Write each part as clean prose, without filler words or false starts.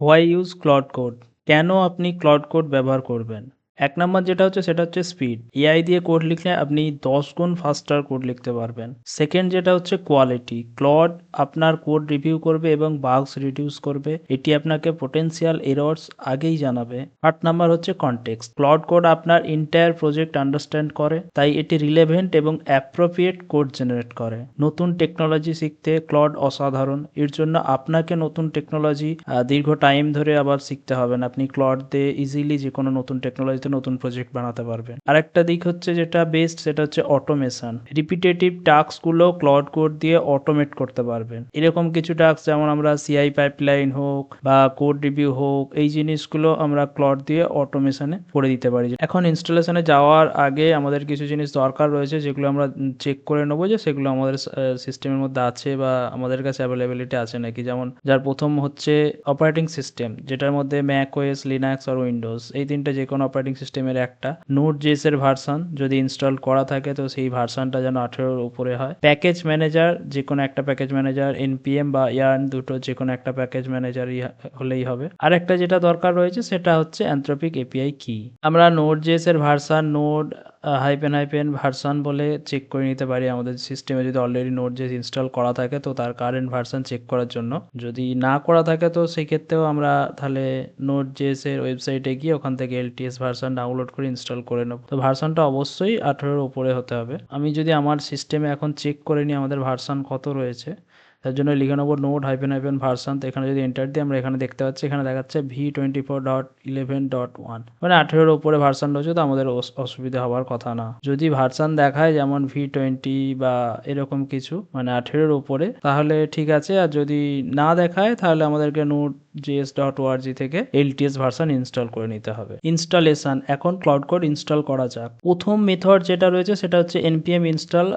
Why use cloud code? কেন আপনি cloud code ব্যবহার করবেন? ১ নাম্বার যেটা হচ্ছে সেটা হচ্ছে স্পিড। এআই দিয়ে কোড লিখলে আপনি ১০ গুণ ফাস্টার কোড লিখতে পারবেন। সেকেন্ড যেটা হচ্ছে কোয়ালিটি। ক্লড আপনার কোড রিভিউ করবে এবং বাগস রিডিউস করবে। এটি আপনাকে পোটেনশিয়াল এরর্স আগেই জানাবে। ৮ নাম্বার হচ্ছে কনটেক্সট। ক্লাউড কোড আপনার এন্টায়ার প্রজেক্ট আন্ডারস্ট্যান্ড করে, তাই এটি রিলেভেন্ট এবং অ্যাপ্রোপ্রিয়েট কোড জেনারেট করে। নতুন টেকনোলজি শিখতে ক্লড অসাধারণ। এর জন্য আপনাকে নতুন টেকনোলজি দীর্ঘ টাইম ধরে আবার শিখতে হবে না। আপনি ক্লড দিয়ে ইজিলি যেকোনো নতুন টেকনোলজিতে নতুন প্রজেক্ট বানাতে পারবেন। আরেকটা দিক হচ্ছে যেটা বেস্ট, সেটা হচ্ছে অটোমেশন। রিপিটেটিভ টাস্কগুলো ক্লড কোড দিয়ে অটোমেট করতে পারবেন। এরকম কিছু টাস্ক যেমন আমরা সিআই পাইপলাইন হোক বা কোড রিভিউ হোক, এই জিনিসগুলো আমরা ক্লড দিয়ে অটোমেশনে করে দিতে পারি। এখন ইনস্টলেশনে যাওয়ার আগে আমাদের কিছু জিনিস দরকার রয়েছে, যেগুলো আমরা চেক করে নেবো যে সেগুলো আমাদের সিস্টেমের মধ্যে আছে বা আমাদের কাছে অ্যাভেলেবিলিটি আছে নাকি। যেমন যার প্রথম হচ্ছে অপারেটিং সিস্টেম, যেটার মধ্যে ম্যাক ওএস, লিনাক্স আর উইন্ডোজ, এই তিনটে যে কোনো অপারেটিং সিস্টেমের একটা। নোড জেএস এর ভার্সন যদি ইনস্টল করা থাকে তো সেই ভার্সনটা যেন 18-এর উপরে হয়। প্যাকেজ ম্যানেজার, যে কোনো একটা প্যাকেজ ম্যানেজার, এনপিএম বা ইয়ার্ন, দুটো যে কোনো একটা প্যাকেজ ম্যানেজারই হলেই হবে। আর একটা যেটা দরকার রয়েছে সেটা হচ্ছে অ্যান্থ্রপিক এপিআই কি। আমরা নোড জেএস এর ভার্সন নোড হাইপেন ভার্সন বলে চেক করে নিতে পারি আমাদের সিস্টেমে। যদি অলরেডি নোড জেএস ইনস্টল করা থাকে তো তার কারেন্ট ভার্সন চেক করার জন্য। যদি না করা থাকে তো সেক্ষেত্রেও আমরা তাহলে নোড জেএস এর ওয়েবসাইটে গিয়ে ওখান থেকে এলটিএস ভার্সন ডাউনলোড করে ইনস্টল করে নেব। তো ভার্সনটা অবশ্যই 18-এর উপরে হতে হবে। আমি যদি আমার সিস্টেমে এখন চেক করে নিই আমাদের ভার্সন কত রয়েছে, তার জন্য লিখে নেবো নোড হাইপেন ভার্সন। তো এখানে যদি এন্টার দিই আমরা এখানে দেখতে পাচ্ছি, এখানে দেখাচ্ছে V24.11.1, মানে 18-এর উপরে ভার্সন রয়েছে। তো আমাদের অসুবিধা হওয়ার কথা না। যদি ভার্সন দেখায় যেমন V20 বা এরকম কিছু, মানে 18-এর উপরে, তাহলে ঠিক আছে। আর যদি না দেখায় তাহলে আমাদেরকে নোড js.org থেকে LTS ভার্সন ইনস্টল করে নিতে হবে। ইনস্টলেশন, এখন ক্লাউড কোড ইনস্টল করা যাক। প্রথম মেথড যেটা রয়েছে সেটা হচ্ছে npm install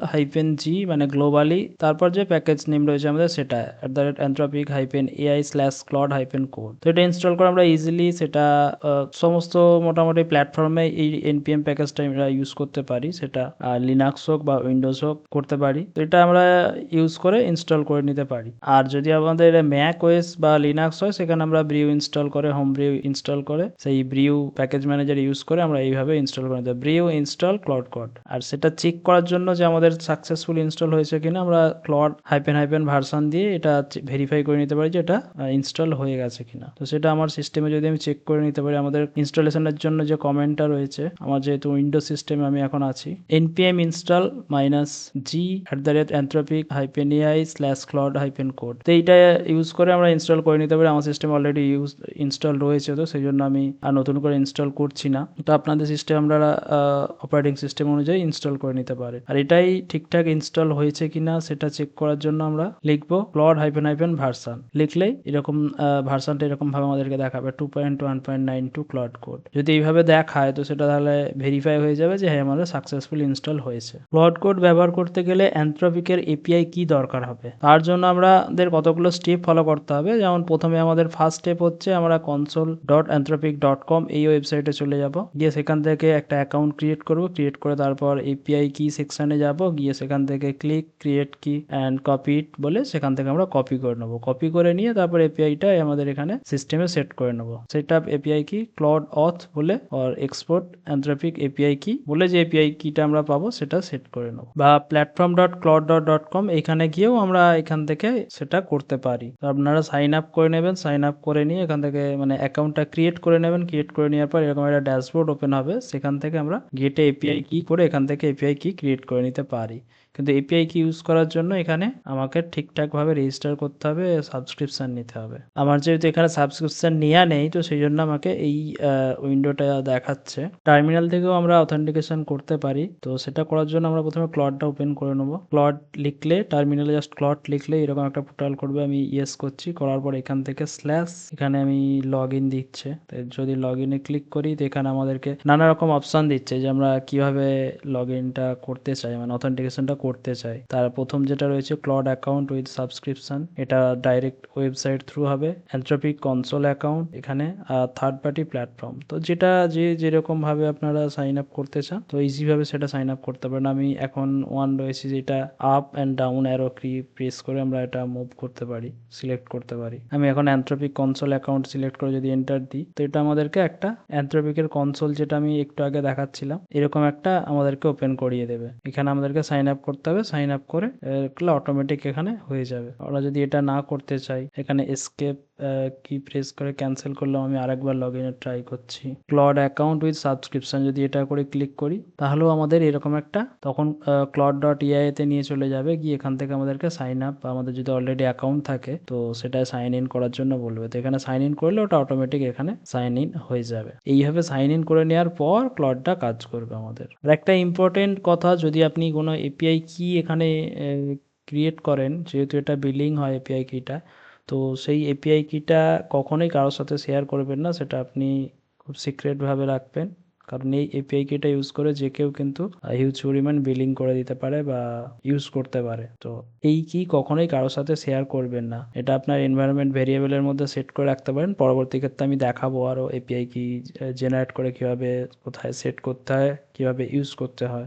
-g, মানে গ্লোবালি, তারপর যে প্যাকেজ নেম রয়েছে আমাদের সেটা @anthropic-ai/cloud-code। তো এটা ইনস্টল করে আমরা ইজিলি সেটা সমস্ত মোটামুটি প্ল্যাটফর্মে এই npm প্যাকেজটা আমরা ইউজ করতে পারি। সেটা লিনাক্স হোক বা উইন্ডোজ হোক করতে পারি। তো এটা আমরা ইউজ করে ইনস্টল করে নিতে পারি। আর যদি আমাদের ম্যাক ওএস বা লিনাক্স হয় সেখানে আমরা ব্রিউ ইনস্টল করে, হোম ব্রিউ ইনস্টল করে, সেই ব্রিউ প্যাকেজ ম্যানেজার ইউজ করে আমরা এইভাবে ইনস্টল করে নিতে পারি। Brew install Claude Code. আর সেটা চেক করার জন্য যে আমাদের সাকসেসফুল ইনস্টল হয়েছে কিনা, আমরা ক্লাউড হাইপেন ভার্সন দিয়ে এটা ভেরিফাই করে নিতে পারি যে এটা ইনস্টল হয়ে গেছে কিনা। তো সেটা আমার সিস্টেমে যদি আমি চেক করে নিতে পারি, আমাদের ইনস্টলেশনের জন্য যে কমেন্টটা রয়েছে, আমার যেহেতু উইন্ডোজ সিস্টেমে আমি এখন আছি, npm install -g @anthropic-ai/cloud-code, তো এইটা ইউজ করে আমরা ইনস্টল করে নিতে পারি। আমার সিস্টেম অলরেডি ইনস্টল রয়েছে, তো সেই জন্য আমি আর নতুন করে ইনস্টল করছি না। তো আপনাদের সিস্টেম আপনারা অপারেটিং সিস্টেম অনুযায়ী ইনস্টল করে নিতে পারে। আর এটাই ঠিকঠাক ইনস্টল হয়েছে কিনা সেটা চেক করার জন্য আমরা লিখবো ক্লাউড হাইপেন ভার্সন। লিখলেই এরকম ভার্সনটা এরকম ভাবে আমাদেরকে দেখাবে 2.1.92 ক্লাউড কোড। যদি এইভাবে দেখায় তো সেটা তাহলে ভেরিফাই হয়ে যাবে যে হ্যাঁ আমাদের সাকসেসফুল ইনস্টল হয়েছে। ক্লাউড কোড ব্যবহার করতে গেলে অ্যান্থ্রপিকের এপিআই কি দরকার হবে, তার জন্য আমাদের কতগুলো স্টেপ ফলো করতে হবে। যেমন প্রথমে আমাদের ফার্স্ট স্টেপ হচ্ছে আমরা console.anthropic.com এই ওয়েবসাইটে চলে যাব। গিয়ে সেখান থেকে একটা অ্যাকাউন্ট ক্রিয়েট করব। ক্রিয়েট করে তারপর এপিআই কি সেকশনে যাব। গিয়ে সেখান থেকে ক্লিক ক্রিয়েট কি অ্যান্ড কপি ইট বলে সেখান থেকে আমরা কপি করে নেব। কপি করে নিয়ে তারপর এপিআইটা আমাদের এখানে সিস্টেমে সেট করে নেব। সেট আপ এপিআই কি ক্লাউড অথ বলে আর এক্সপোর্ট অ্যান্থ্রপিক এপিআই কি বলে যে এপিআই কিটা আমরা পাবো সেটা সেট করে নেব। বা platform.cloud.com এখানে গিয়েও আমরা এখান থেকে সেটা করতে পারি। তো আপনারা সাইন আপ করে নেবেন। সাইন আপ করে নিয়ে এখান থেকে মানে অ্যাকাউন্টটা ক্রিয়েট করে নেবেন। ক্রিয়েট করে নেওয়ার পর এরকম একটা ড্যাশবোর্ড ওপেন হবে। সেখান থেকে আমরা গেটে এপিআই কি করে এখান থেকে এপিআই কি ক্রিয়েট করে নিতে পারি। কিন্তু এপিআই কি ইউজ করার জন্য এখানে আমাকে ঠিকঠাকভাবে রেজিস্টার করতে হবে, সাবস্ক্রিপশন নিতে হবে। আমার যেহেতু এখানে সাবস্ক্রিপশন নেওয়া নেই তো সেই জন্য আমাকে এই উইন্ডোটা দেখাচ্ছে। টার্মিনাল থেকেও আমরা অথেন্টিকেশন করতে পারি। তো সেটা করার জন্য আমরা প্রথমে ক্লডটা ওপেন করে নেব। ক্লড লিখলে টার্মিনালে জাস্ট ক্লড লিখলে এরকম একটা পোর্টাল করবে। আমি ইয়েস করছি। করার পর এখান থেকে স্ল্যাশ এখানে আমি লগ ইন দিচ্ছে। যদি লগ ইনে ক্লিক করি তো এখানে আমাদেরকে নানা রকম অপশন দিচ্ছে যে আমরা কিভাবে লগ ইনটা করতে চাই, মানে অথেন্টিকেশনটা করতে চায়, তারা প্রথম যেটা রয়েছে ক্লড অ্যাকাউন্ট উইথ সাবস্ক্রিপশন, এটা ডাইরেক্ট ওয়েবসাইট থ্রু হবে। অ্যান্থ্রপিক কনসোল অ্যাকাউন্ট এখানে, আর থার্ড পার্টি প্ল্যাটফর্ম। তো যেটা যেরকমভাবে আপনারা সাইন আপ করতে চান তো ইজিভাবে সেটা সাইন আপ করতে পারেন। আমি এখন ওয়ান রয়েছে যেটা আপ অ্যান্ড ডাউন অ্যারো কি প্রেস করে আমরা এটা মুভ করতে পারি, সিলেক্ট করতে পারি। আমি এখন অ্যান্থ্রপিক কনসোল অ্যাকাউন্ট সিলেক্ট করে যদি এন্টার দিই তো এটা আমাদেরকে একটা অ্যান্থ্রপিকের কনসোল, যেটা আমি একটু আগে দেখাচ্ছিলাম, এরকম একটা আমাদেরকে ওপেন করিয়ে দেবে। এখানে আমাদেরকে সাইন আপ করতে হবে, সাইন আপ করে অটোমেটিক এখানে হয়ে যাবে। আমরা যদি এটা না করতে চাই এখানে এসকেপ কি প্রেস করে ক্যান্সেল করলাম। আমি আরেকবার লগ ইনে ট্রাই করছি। ক্লড অ্যাকাউন্ট উইথ সাবস্ক্রিপশন যদি এটা করে ক্লিক করি তাহলেও আমাদের এরকম একটা তখন claude.ai তে নিয়ে চলে যাবে, গিয়ে এখান থেকে আমাদেরকে সাইন আপ, বা আমাদের যদি অলরেডি অ্যাকাউন্ট থাকে তো সেটা সাইন ইন করার জন্য বলবে। তো এখানে সাইন ইন করলে ওটা অটোমেটিক এখানে সাইন ইন হয়ে যাবে। এইভাবে সাইন ইন করে নেওয়ার পর ক্লডটা কাজ করবে আমাদের। আর একটা ইম্পর্টেন্ট কথা, যদি আপনি কোনো এপিআই কি এখানে ক্রিয়েট করেন, যেহেতু এটা বিলিং হয় এপিআই কিটা, তো সেই এপিআই কিটা কখনোই কারোর সাথে শেয়ার করবেন না, সেটা আপনি খুব সিক্রেটভাবে রাখবেন। কারণ এই এপিআই কিটা ইউজ করে যে কেউ কিন্তু হিউজ পরিমাণ বিলিং করে দিতে পারে বা ইউজ করতে পারে। তো এই কি কখনোই কারোর সাথে শেয়ার করবেন না। এটা আপনার এনভায়রনমেন্ট ভেরিয়েবলের মধ্যে সেট করে রাখতে পারেন। পরবর্তী ক্ষেত্রে আমি দেখাবো আরও এপিআই কি জেনারেট করে কীভাবে, কোথায় সেট করতে হয়, কীভাবে ইউজ করতে হয়।